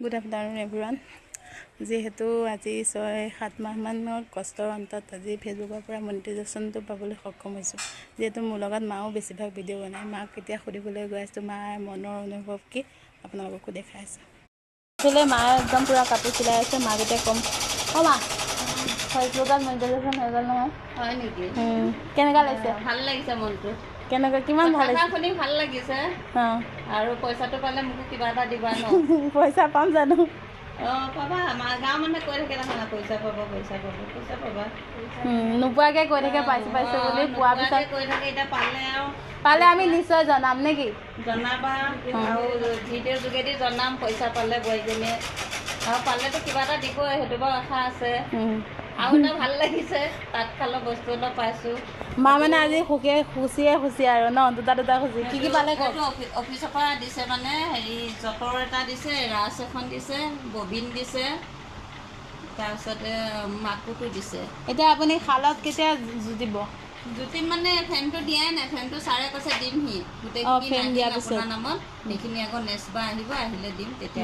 Good afternoon everyone. যিহেতু আজি 6-7 মাহমানৰ কষ্টৰ অন্তত আজি ফেচবুকৰ পৰা মনিটাইজেশ্যনটো পাবলৈ সক্ষম হৈছোঁ। যিহেতু মোৰ লগত মাও বেছিভাগ ভিডিঅ' বনায়। মাক এতিয়া সুধিবলৈ গৈ আছোঁ মাৰ মনৰ অনুভৱ কি, আপোনালোককো দেখাই আছোঁ। আছিলে মায়ে একদম পূৰা কাপোৰ চিলাই আছে। মাক এতিয়া ক'ম, অঁ মা ফেচবুকত মনিটাইজেশ্যন হৈ গ'ল নহয়। হয় নেকি? কেনেকুৱা লাগিছে? ভাল লাগিছে মনটো। কেনেকুৱা কিমান ভাল লাগিছে? শুনি ভাল লাগিছে। অঁ আৰু পইচাটো পালে মোকো কিবা এটা দিবা ন? পইচা পাম জানো? অঁ পাবা। আমাৰ গাঁৱৰ মানুহে কৈ থাকে নহয় পইচা পাবা পইচা পাবা পইচা পাবা। নোপোৱাকৈ কৈ থাকে পাইছোঁ বুলি, পোৱাৰ পিছত কৈ থাকে। এতিয়া পালে আমি নিশ্চয় জনাম নে কি? জনাবা আৰু ভিডিঅ' যোগেদি জনাম পইচা পালে বোৱাৰীজনীয়ে। আৰু পালেতো কিবা এটা দিবই, সেইটো বাৰু আশা আছে। আৰু এটা ভাল লাগিছে, তাঁতশালৰ বস্তু অলপ পাইছোঁ। মা মানে আজি খুচিয়ে আৰু ন, দুটা খুচি কি পালে কওক? অফিচৰ পৰা দিছে মানে হেৰি যঁতৰ এটা দিছে, ৰাচ এখন দিছে, ববিন দিছে, তাৰপিছতে মাকুটো দিছে। এতিয়া আপুনি শালত কেতিয়া জুতিব? জুতিম মানে ফ্ৰেমটো দিয়াই নাই। ফ্ৰেমটো ছাৰে কৈছে দিমহি, গোটেইখিনি ফ্ৰেম নাহিল দিয়াৰ পিছত আপোনাৰ নামত। সেইখিনি আকৌ নেক্সট বাৰ আহিব, আহিলে দিম তেতিয়া।